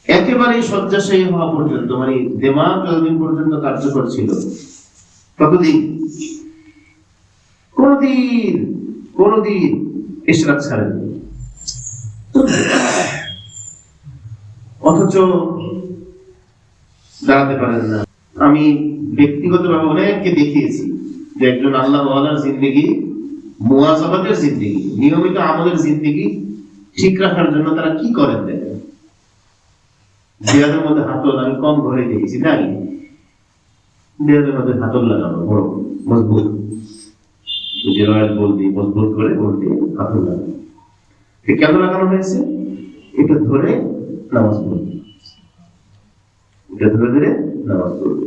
একেবারে শয্যাশায়ী হওয়া পর্যন্ত, মানে দিমাগ যতদিন পর্যন্ত কার্যকর ছিল ততদিন কোনদিন ইশরাক ছাড়েননি। অথচ দাঁড়াতে পারেন না। আমি ব্যক্তিগতভাবে অনেককে দেখিয়েছি যে একজন আল্লাহ ওয়ালার জিন্দেগি, মুয়াজাবাতের জিন্দেগি, নিয়মিত আমলের জিন্দেগি ঠিক রাখার জন্য তারা কি করেন দেখেন। দেয়ালের মধ্যে হাতল আমি কম ঘরে দেখেছি, তাই দেয়ালের মধ্যে হাতল লাগানো বড় মজবুত, যে রয়্যাল বল দিয়ে মজবুত করে বল দিয়ে হাতল লাগানো। কেন লাগানো হয়েছে? এটা ধরে নামাজ পড়বে, এটা ধরে ধরে নামাজ পড়বে।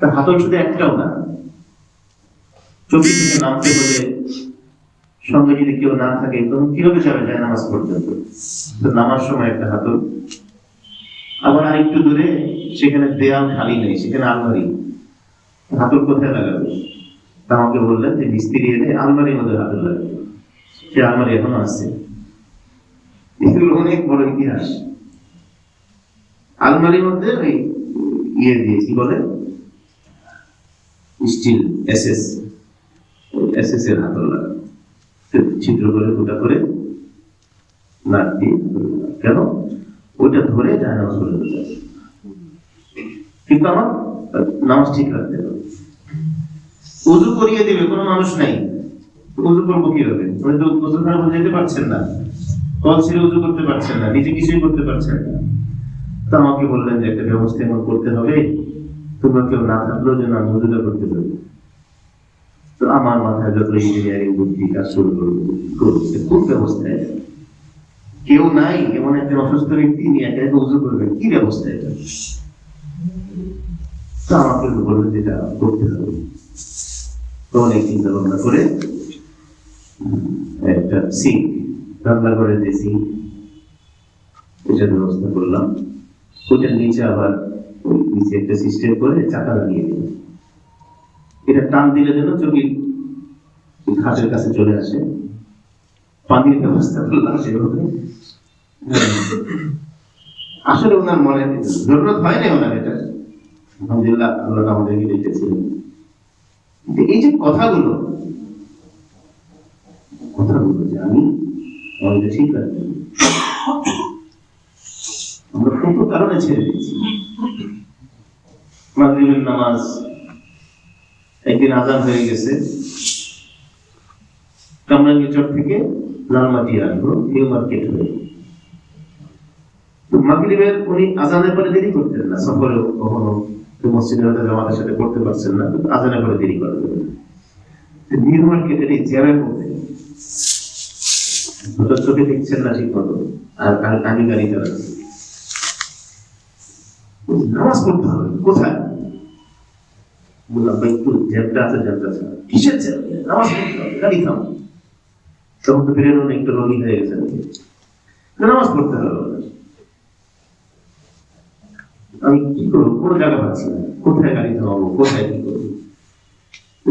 তার হাতল শুধু একটাও না, চোখে থেকে নামতে হলে সঙ্গে যদি কেউ না থাকে তখন কিভাবে যাবে যায় নামাজ পর্যন্ত? নামার সময় একটা হাতল, আবার আরেকটু দূরে সেখানে দেয়াল খালি নেই, সেখানে আলমারি, হাতল কোথায় লাগাবে? আমাকে বললেন যে মিস্ত্রি এনে আলমারির মধ্যে হাতল লাগাবে। সে আলমারি এখনো আছে। এগুলো অনেক বড় ইতিহাস। আলমারির মধ্যে ওই দিয়ে কি বলে স্টিল এসএস এর হাতল লাগাবে, ছিদ্র করে ফুটা করে নাক দিয়ে। কেন? ওইটা ধরে যায় নামাজ পড়তে যাবে, কিন্তু আমার নামাজ ঠিক রাখতে হবে। উযু করিয়ে দেবে কোনো মানুষ নাই, উযু করবো কিভাবে? উনি তো উযুখানা যেতে পারছেন না, কল ছেড়ে উযু করতে পারছেন না, নিজে কিছুই করতে পারছেন না। তো আমাকে বললেন যে একটা ব্যবস্থা এমন করতে হবে তোমরা কেউ না থাকলেও যেন আমি উযুটা করতে পারি। তো আমার মাথায় যত ইঞ্জিনিয়ারিং বুদ্ধি কাজ শুরু করবো, খুব ব্যবস্থায় কেউ নাই, এমন একজন অসুস্থ ব্যক্তি নিয়ে একা একা উযু করবে, কি ব্যবস্থা এটা? তো আমাকে বললেন যেটা করতে হবে। তো অনেক চিন্তা ভাবনা করে একটা সিঙ্ক, রান্নাঘরের যে সিঙ্ক, এটার ব্যবস্থা করলাম। ওটার নিচে আবার নিচে একটা সিস্টেম করে চাকা লাগিয়ে দিলাম। এটা টান দিলে যেন চোখে ঘাটের কাছে চলে আসে। পানির ব্যবস্থা করলাম সেভাবে। আসলে ওনার মনে জরুরত হয় না ওনার এটা, আলহামদুলিল্লাহ আল্লাহ আমাদেরকে দেখেছিলেন। এই যে কথাগুলো যে আমি আমাদের ঠিক রাখতে, আমরা কত কারণে ছেড়ে দিচ্ছি। মাগরিবের নামাজ একদিন আজান হয়ে গেছে, কামরাঙ্গীরচর থেকে লালমাটি আসবো, নিউ মার্কেট হয়ে। মাগরিবের উনি আজানের পরে দেরি করতেন না, সফরে কখনো মসজিদে হয়তো জামাতের সাথে করতে পারছেন না, আজানের পরে দেরি করা যাবে। নিউ মার্কেটের এই জ্যামের মধ্যে চোখে দেখছেন না ঠিক মতো, আর আমি গাড়ি চালাচ্ছি, নামাজ পড়তে হবে কোথায়? বললাম ভাই একটু জ্যামটা আছে, জ্যামটা আছে। কিসের জ্যাম? নামাজ পড়তে হবে, গাড়ি থাম। তখন তো বেরোনো একটু রঙিন হয়ে গেছে, নামাজ পড়তে হবে। আমি কি করবো? কোনো জায়গা পাচ্ছি না, কোথায় গাড়ি থামাবো, কোথায় কি করবো?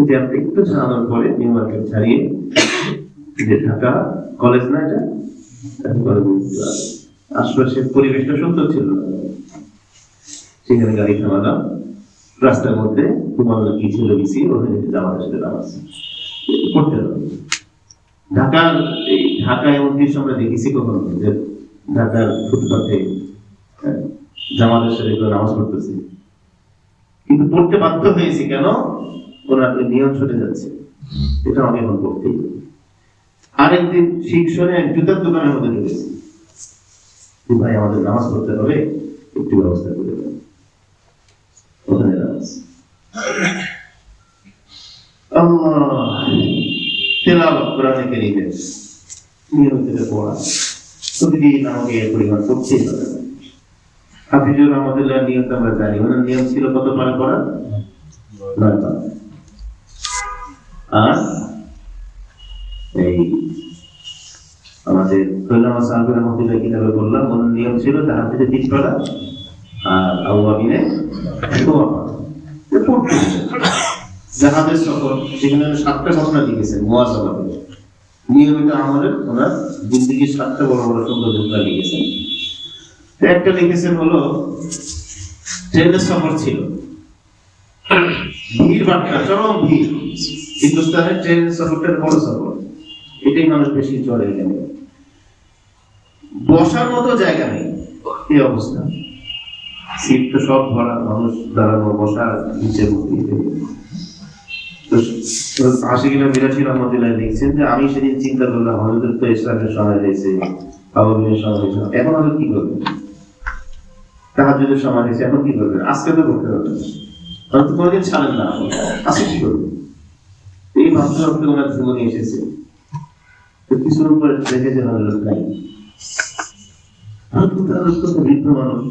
জ্যামটা একটু ছাড়ানোর পরে নিউ মার্কেট ছাড়িয়ে যে ঢাকা কলেজ না, এটা আশপাশের পরিবেশটা সুন্দর ছিল, সেখানে গাড়ি থামালাম। রাস্তার মধ্যে তোমার কি ছিল বেশি, ওখানে জামাতের সাথে নামাজ পড়তে হবে। ঢাকায় এমন কিছু আমরা দেখেছি কখনো যে ঢাকার ফুটপাথে জামাতের সাথে নামাজ পড়তেছি, কিন্তু পড়তে বাধ্য হয়েছি। কেন? ওরা নিয়ম ছুটে যাচ্ছে, এটা আমি এখন পড়তেই হবে। আরেকদিন ঠিক শুনে এক জুতার দোকানের মধ্যে ঢুকেছি, ভাই আমাদের নামাজ পড়তে হবে, একটু ব্যবস্থা করে দেবেন। ওখানে নামাজ, আল্লাহ তেলাওয়াত কোরআনে কারীমের নিয়মিত পড়া, প্রতিদিন আমাকে এই পরিমাণ পড়তেই হবে। হাফিজুর রহমতুল্লাহ নিয়ম আমরা জানি, ওনার নিয়ম ছিল কত পারা পড়া? 9 পারা। আর এই আমাদের খৈলামা সাহেব রহমতুল্লাহ কিতাবে বললাম, ওনার নিয়ম ছিল তাহার থেকে 3 পারা, আর আউয়াবিনে 2 পারা। জাহাজের সফর, সেখানে 7টা ঘটনা লিখেছেন মুয়াযাবাতে। নিয়মিত আমলের ওনার জিন্দগির 7টা বড় বড় সুন্দর ঘটনা লিখেছেন। একটা লিখেছেন হলো ট্রেনের সফর ছিল, ভিড় বাট্টা, চরম ভিড়। হিন্দুস্তানের ট্রেনের সফরটা বড় সফর, এটাই মানুষ বেশি চড়ে গেল, বসার মতো জায়গা নেই, এই অবস্থা। সিট তো সব ভরা, মানুষ দাঁড়ানো বসার নিচের মধ্যে। আশিকিনা বিরাশি রহমতুল্লাহ লিখছেন যে আমি সেদিন চিন্তা করলাম হযরতের তো ইসলামের সময় হয়েছে, আবুবকরের সময় হয়েছে, এখন হযরত কি করবেন? তাহাজ্জুদের সময় হয়েছে, এখন কি করবেন? আজকে তো করতে হবে, হয়তো কোনোদিন ছাড়েন না, আজকে কি করবেন? এই ভাবতে ভাবতে ওনার জীবনে এসেছে। তো কিছুর উপরে দেখে যে হযরত নাই, বৃদ্ধ মানুষ।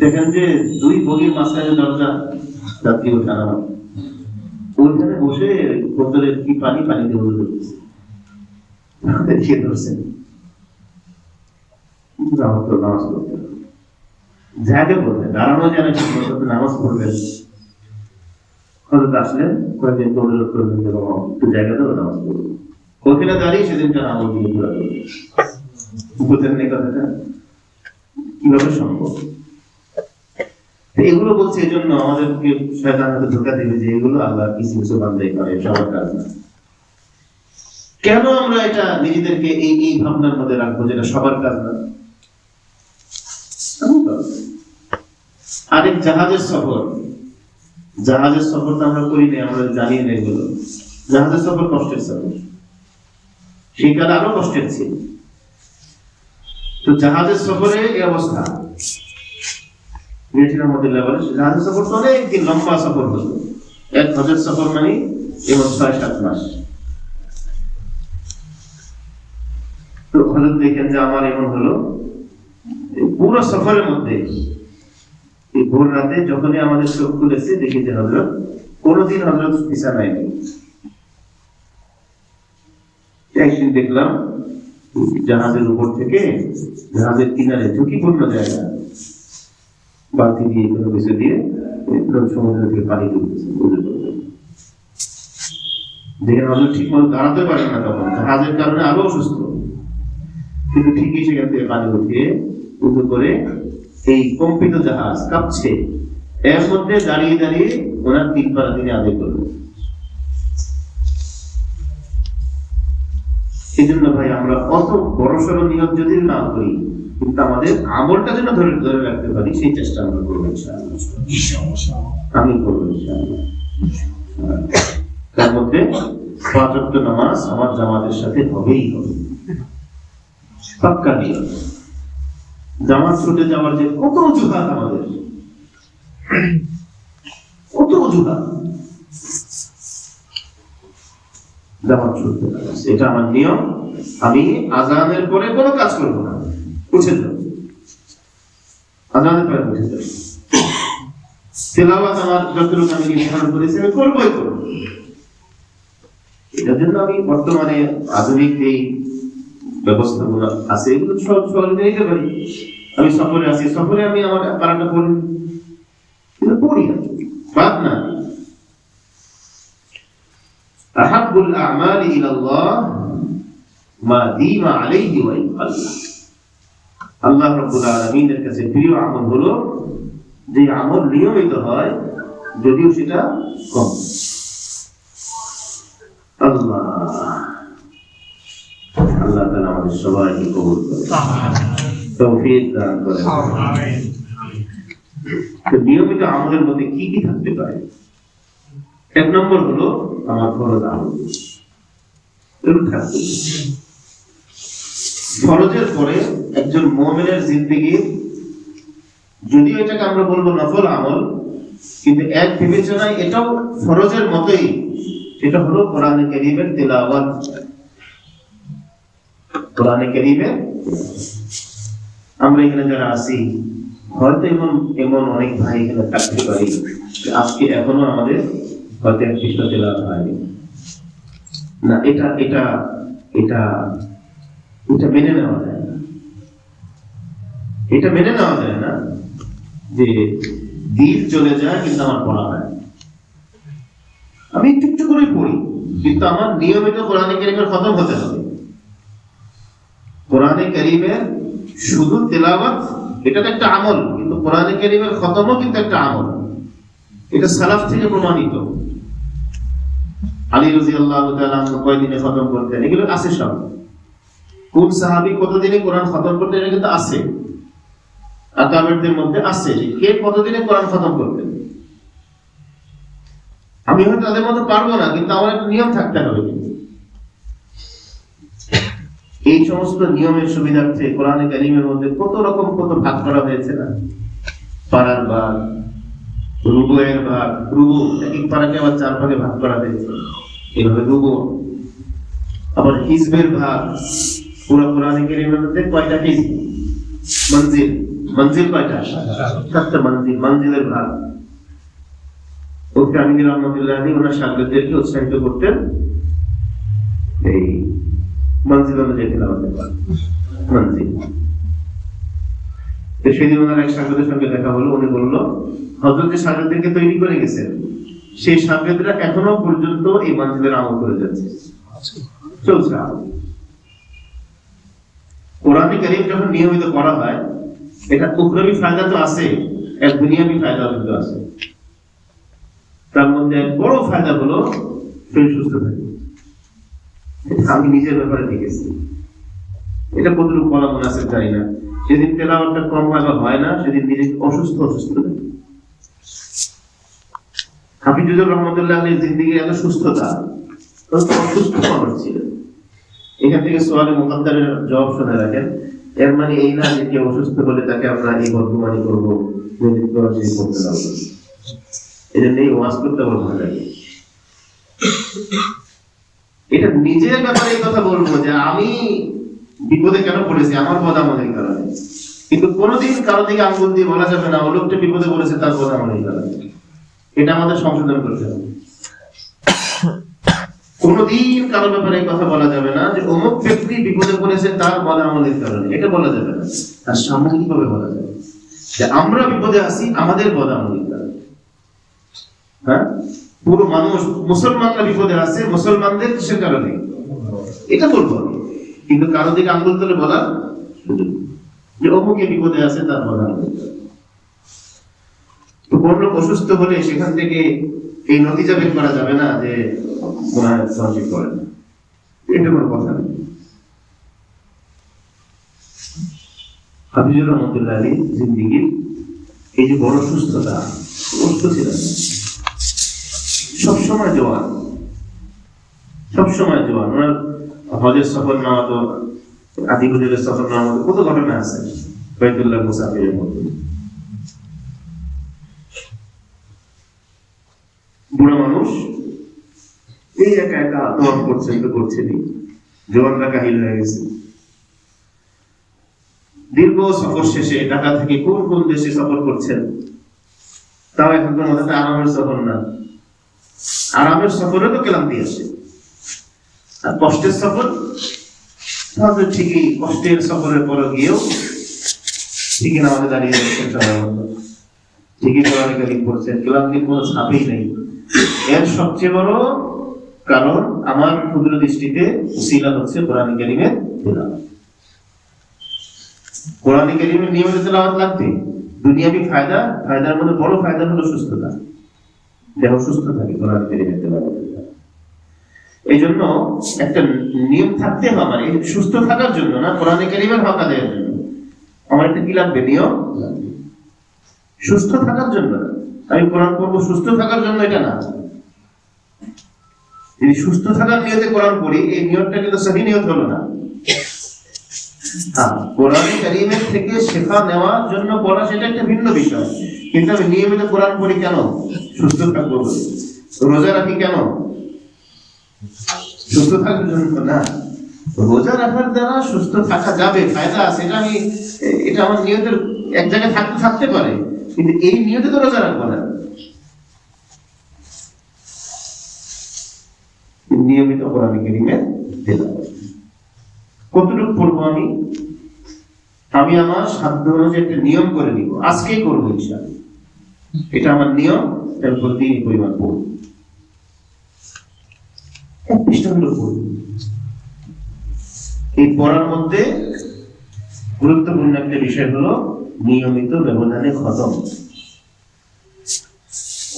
দেখেন যে 2 বগির মাঝখানে দরজা, যাত্রী ওঠানো, ওইখানে বসে বোতলের কি পানি দিয়ে বলে দেখিয়ে ধরছেন নামাজ পড়তে, জায়গা বলবেন, দাঁড়ানো জানে ঠিক মতো নামাজ পড়বেন। হযরত আসলেন, কয়েকদিন অনুরোধ করবেন যে বাবা একটু জায়গা দেবো, নামাজ পড়বো। ওখানে দাঁড়িয়ে সেদিন তার আমল দিয়ে পুরা করবে। বুঝলেন এই কথাটা কিভাবে সম্ভব? এগুলো বলছে এই জন্য আমাদেরকে শয়তান হয়তো ধোঁকা দেবে যে এগুলো আল্লাহ কিছু কিছু বান্দাই করে, সবার কাজ না। কেন আমরা এটা নিজেদেরকে এই ভাবনার মধ্যে রাখবো যেটা সবার কাজ না? আরেক জাহাজের সফর তো আমরা করি না, আমরা জানি না এগুলো। জাহাজের সফর কষ্টের সফর, সেই কালে আরো কষ্টের ছিল। তো জাহাজের সফরে এই অবস্থা, জাহাজের সফর তো অনেকদিন লম্বা সফর হতো। এক হজের সফর মানে এবং 6-7 মাস। তো হযরত দেখেন যে আমার এমন হলো, পুরো সফরের মধ্যে এই ভোর রাতে যখনই আমাদের চোখ খুলেছে দেখি যে হযরত কোনোদিন হযরত বিছানায় নেই। একদিন দেখলাম জাহাজের উপর থেকে, জাহাজের কিনারে ঝুঁকিপূর্ণ জায়গা, বালতি দিয়ে কোনো কিছু দিয়ে সমুদ্র থেকে পানি তুলতেছে। দেখেন হযরত ঠিক মতো দাঁড়াতে পারেন না, তখন জাহাজের কারণে আরো অসুস্থ, কিন্তু ঠিকই সেখান থেকে পানি উঠিয়ে উঁচু করে এই কম্পিত জাহাজ কাঁপছে, এর মধ্যে দাঁড়িয়ে দাঁড়িয়ে ওনার 3 পারা তিনি আদায় করলেন। এই জন্য ভাই আমরা অত বড়সড় নিয়ত যদি না করি, কিন্তু আমাদের আমলটা যেন ধরে রাখতে পারি, সেই চেষ্টা আমরা করবো ইনশাআল্লাহ। আমি করবো ইনশাআল্লাহ। তার মধ্যে 5 ওয়াক্ত নামাজ আমার জামাতের সাথে হবেই হবে, পাক্কা নিয়ত। জামাত ছুটে যাওয়ার যে কত অজুহাত আমাদের, কত অজুহাত। জামাত ছুটতে পারে, এটা আমার নিয়ম। আমি আযানের পরে কোনো কাজ করবো না, উঠে যাও, আযানের পরে উঠে যাও। তেলাওয়াত আমার যতটুকু আমি নির্ধারণ করেছি আমি করবোই করবো। এটার জন্য আমি বর্তমানে আধুনিক এই ব্যবস্থাগুলো আছে, এগুলো সব সহজে নিতে পারি। আমি সফরে আছি, সফরে আমি আমার পারাটা পড়ি, পড়ি বাদ না। আহাব্বুল আ'মালি ইলাল্লাহ মা দীমা আলাইহি ওয়া ইনকাল্লা। আল্লাহ রাব্বুল আলামিনের কাছে প্রিয় আমল হলো যে আমল নিয়মিত হয়, যদিও সেটা কম। আল্লাহ তাআলা আমাদের সবাইকে কবুল করুন, তৌফিক দান করুন। আমিন। তো নিয়মিত আমলের মধ্যে কি কি থাকতে পারে? 1 নম্বর হলো আমার ফরজ আমল। ফরজের পরে একজন মুমিনের জিন্দেগি, যদিও এটাকে আমরা বলবো নফল আমল, কিন্তু এক বিবেচনায় এটাও ফরজের মতোই, সেটা হলো কোরআনে কারীমের তেলাওয়াত। কোরআনে কারীমের আমরা এখানে যারা আছি, হয়তো এমন অনেক ভাই এখানে থাকতে পারি আজকে এখনো আমাদের হয়তো 1 পৃষ্ঠা তেলাওয়াত হয়নি না। এটা এটা এটা এটা মেনে নেওয়া যায় না। এটা মেনে নেওয়া যায় না যে দিন চলে যায় কিন্তু আমার পড়া হয়। আমি একটু একটু করে পড়ি, কিন্তু আমার নিয়মিত কোরআনে কারীমের খতম হতে হবে। কোরআনে কারীমের শুধু তেলাওয়াত এটা তো একটা আমল, কিন্তু কোরআনে কারীমের খতমও কিন্তু একটা আমল। এটা সালাফ থেকে প্রমাণিত। আলী রাদিয়াল্লাহু তাআলা কয়দিনে খতম করতেন এগুলো আছে সব। কোন সাহাবী কতদিনে কোরআন খতম করতেন এটা কিন্তু আছে, আকাবেরদের মধ্যে আছে যে কে কতদিনে কোরআন খতম করতেন। আমি হয়তো তাদের মতো পারবো না, কিন্তু আমার একটা নিয়ম থাকতে হবে। কিন্তু এই সমস্ত নিয়মের সুবিধার্থে কোরআনে কারীমের মধ্যে কত রকম কত ভাগ করা হয়েছে না, পারার ভাগ, রুবুয়ের ভাগ, রুবু এক এক পারাকে আবার 4 ভাগে ভাগ করা হয়েছে, এইভাবে রুবু। আবার হিজবের ভাগ, পুরো কোরআনে কারীমের মধ্যে কয়টা হিজব, মঞ্জিল, মঞ্জিল কয়টা? 7টা মঞ্জিল, মঞ্জিলের ভাগ। ওকে আমির রহমতুল্লাহ আলী ওনার ছাত্রদেরকে উৎসাহিত করতেন এই মঞ্জিল অনুযায়ী তেলাওয়াত করা, মঞ্জিল। সেদিন ওনার এক ছাত্রদের সঙ্গে দেখা হলো, উনি বললো হযরত যে ছাত্রদেরকে তৈরি করে গেছেন সেই ছাত্ররা এখনো পর্যন্ত এই মঞ্জিলের আমল করে যাচ্ছে, চলছে। কোরআনে কারীম যখন নিয়মিত পড়া হয় এটা উখরাবি ফায়দা তো আছে, এক দুনিয়াবি ফায়দা কিন্তু আছে। তার মধ্যে বড় ফায়দা হলো শরীর সুস্থ থাকে। আমি নিজের ব্যাপারে দেখেছি, এটা কতটুকু বলা মনে আছে জানি না। সেদিন তেলাওয়াতটা কম হয় বা হয় না, সেদিন নিজেকে অসুস্থ লাগে। হাফিজুর রহমতুল্লাহ আলীর জিন্দেগির এত সুস্থতা, অসুস্থ মানুষ ছিলেন। এখান থেকে সোয়ালে মুকাদ্দারের জবাব শুনে রাখেন। এর মানে এই না যে কেউ অসুস্থ হলে তাকে আমরা এই বদগুমানি করবো, করতে না। এই জন্য এই ওয়াজ করতে আমার ভালো লাগে। এটা নিজের ব্যাপারে এই কথা বলবো যে আমি বিপদে কেন পড়েছি, আমার বদামলের কারণে। কিন্তু কোনোদিন কারো দিকে আঙ্গুল দিয়ে বলা যাবে না ও লোকটা বিপদে পড়েছে তার বদামলের কারণে। এটা আমাদের সংশোধন করতে হবে। কোনোদিন কারো ব্যাপারে কথা বলা যাবে না যে অমুক ব্যক্তি বিপদে পড়েছে তার বদামলের কারণে, এটা বলা যাবে না। আর সামগ্রিকভাবে বলা যাবে যে আমরা বিপদে আছি আমাদের বদামলের কারণে। হ্যাঁ, পুরো মানুষ মুসলমানরা বিপদে আছে মুসলমানদের কিসের কারণে, এটা বলবো। কিন্তু কারো দিকে আঙ্গুল তুলে বলা যে অমুকে বিপদে আছে তার বদামলের কারণে। তো কোন লোক অসুস্থ হলে সেখান থেকে এই নতিজা বের করা যাবে না যে মনে হয় সহযোগ করে না, এটা কোনো কথা নেই। হাফিজুর রহমতুল্লাহ আলী জিন্দেগির এই যে বড় সুস্থতা, সুস্থ ছিলেন, সবসময় জোয়ান, সবসময় জোয়ান। ওনার হজের সফর নেওয়া তো আদি হুজুরের সফর নেওয়ার মতো কত ঘটনা আছে বাইতুল্লাহ মুসাফিরের মধ্যে। বুড়া মানুষ এই একা একা আত্মহত্যা করছেন তো করছেনি, জোয়ানরা কাহিল হয়ে গেছে। দীর্ঘ সফর শেষে ঢাকা থেকে কোন কোন দেশে সফর করছেন, তাও এখন তো আমাদের আরামের সফর না। আরামের সফরে তো ক্লান্তি আসে, আর কষ্টের সফর তাহলে ঠিকই কষ্টের সফরের পরে গিয়েও ঠিকই আমাদের দাঁড়িয়ে যাচ্ছেন, ঠিকই কোরআন কারীম পড়ছেন, ক্লান্তির কোনো ছাপই নেই। এর সবচেয়ে বড় কারণ আমার ক্ষুদ্র দৃষ্টিতে উসিলা হচ্ছে কোরআন কারীমের তেলাওয়াত। কোরআন কারীমের নিয়মিত তেলাওয়াত লাগবে। দুনিয়াবি ফায়দা, ফায়দার মধ্যে বড় ফায়দা হলো সুস্থতা, দেহ সুস্থ থাকে কোরআন কারীমের তেলাওয়াত। এই জন্য একটা নিয়ম থাকতে হবে আমার, এই সুস্থ থাকার জন্য না, কোরআন কারীমের হক আদায়ের জন্য আমার একটা কি লাগবে, নিয়ম লাগবে। সুস্থ থাকার জন্য আমি কোরআন পড়বো সুস্থ থাকার জন্য, এটা না। যদি সুস্থ থাকার নিয়তে কোরআন পড়ি, এই নিয়তটা কিন্তু সহি নিয়ত হলো না। হ্যাঁ, কোরআন কারীমের থেকে শেখা নেওয়ার জন্য পড়া সেটা একটা ভিন্ন বিষয়। কিন্তু আমি নিয়মিত কোরআন পড়ি কেন, সুস্থ থাকবো বলে। রোজা রাখি কেন, সুস্থ থাকার জন্য না। রোজা রাখার দ্বারা সুস্থ থাকা যাবে, ফায়দা আছে, এটা আমার নিয়তের এক জায়গায় থাকতে পারে, কিন্তু এই নিয়তে তো রোজা রাখবো না। নিয়মিত কোরআন কারীমের তেলাওয়াত কতটুকু পড়বো আমি আমার সাধ্য অনুযায়ী একটা নিয়ম করে নিব, আজকেই করবো ইনশাআল্লাহ, এটা আমার নিয়ম। এর প্রতি পরিমাণ পড়ব। এক পৃষ্ঠা হলো পড়ি। এই পড়ার মধ্যে গুরুত্বপূর্ণ একটা বিষয় হলো নিয়মিত ব্যবধানে খতম।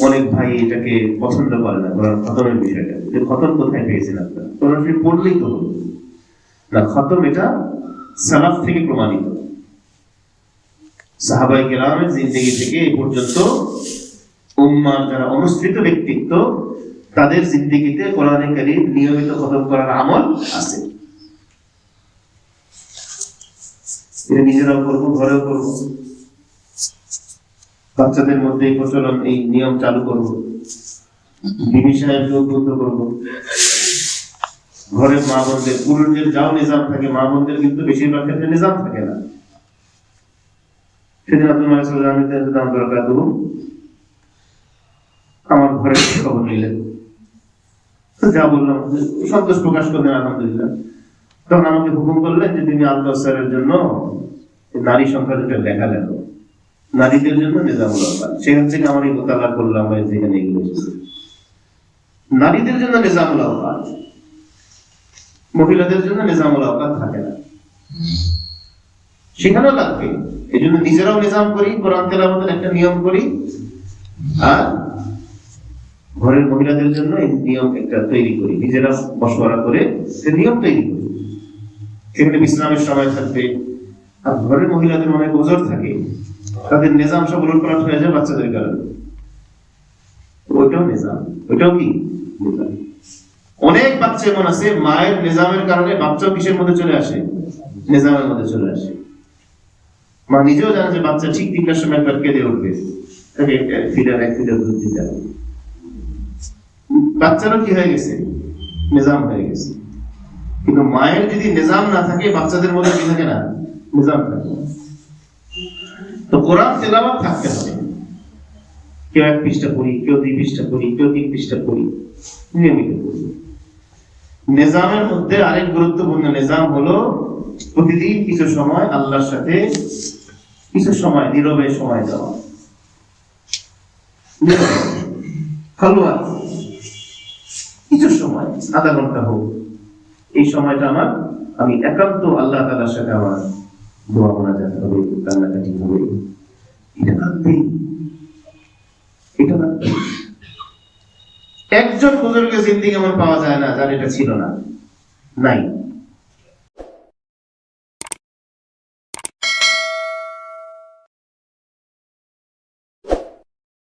অনেক ভাই এটাকে পছন্দ করে না, কোরআন খতমের বিষয়টা। যে খতম কোথায় পেয়েছেন আপনারা? কোরআন শরীফ পড়লেই তো হলো না। খতম এটা সালাফ থেকে প্রমাণিত। সাহাবায়ে কেরামের জিন্দেগি থেকে এই পর্যন্ত উম্মার যারা অনুসৃত ব্যক্তিত্ব, তাদের জিন্দেগিতে কোরআনে কারীম নিয়মিত খতম করার আমল আছে। এটা নিজেরাও করবো, ঘরেও করবো, বাচ্চাদের মধ্যে এই প্রচলন, এই নিয়ম চালু করবো, বিবি সাহেবকে উদ্বুদ্ধ করবো। ঘরে মা বোনদের, পুরুষদের যাও নিজাম থাকে, মা বোনদের কিন্তু বেশিরভাগ ক্ষেত্রে নিজাম থাকে না। সেদিন আব্দুল মালিক আমার ঘরে খবর নিলেন, যা বললাম সন্তোষ প্রকাশ করলেন আলহামদুলিল্লাহ। তখন আমাকে হুকুম করলেন যে তুমি আল-কাউসারের জন্য নারী সংখ্যা দুটো লেখা লেখো, নারীদের জন্য নিজামুল আওকাত। সেখান থেকে আমার এই গোতালা করলাম, যেখানে এগুলো নারীদের জন্য নিজামুল আওকাত, মহিলাদের জন্য নিজামুল আওকাত থাকে না। সেখানেও লাগবে। এই জন্য নিজেরাও নিজাম করি, কোরআন তেলাওয়াতের একটা নিয়ম করি, আর ঘরের মহিলাদের জন্য এই নিয়ম একটা তৈরি করি, নিজেরা মশওয়ারা করে সে নিয়ম তৈরি করি। সেখানে বিশ্রামের সময় থাকবে। আর ঘরের মহিলাদের অনেক ওজর থাকে, তাদের নিজাম সব উলটপালট হয়ে যায় বাচ্চাদের কারণে। ওইটাও নিজাম, ওইটাও কি নিজাম। অনেক বাচ্চা এমন আছে মায়ের নিজামের কারণে বাচ্চাও কিসের মধ্যে চলে আসে? নিজামের মধ্যে চলে আসে। মা নিজেও জানে যে বাচ্চা ঠিক 3টার সময় একবার কেঁদে উঠবে, তাকে এক ফিডার দুধ দিতে হবে। বাচ্চারও কি হয়ে গেছে? নিজাম হয়ে গেছে। কিন্তু মায়ের যদি নিজাম না থাকে, বাচ্চাদের মধ্যে কি থাকে না? নিজাম থাকে। তো কোরআন তেলাওয়াত থাকতে হবে। কেউ 1 পৃষ্ঠা পড়ি, কেউ 2 পৃষ্ঠা পড়ি, কেউ 3 পৃষ্ঠা পড়ি, নিয়মিত পড়ি। নিজামের মধ্যে আরেক গুরুত্বপূর্ণ নিজাম হলো প্রতিদিন কিছু সময় আল্লাহর সাথে কিছু সময় নীরবে সময় দেওয়া। খালওয়াত কিছু সময়, আধা ঘন্টা হোক, এই সময়টা আমি একান্ত আল্লাহ তাআলার সাথে আমার দোয়া মোনাজাত হবে, কান্নাকাটি হবে। এটা লাগবেই, এটা লাগবেই। একজন বুজুর্গের জিন্দেগি এমন পাওয়া যায় না যার এটা ছিল না, নাই।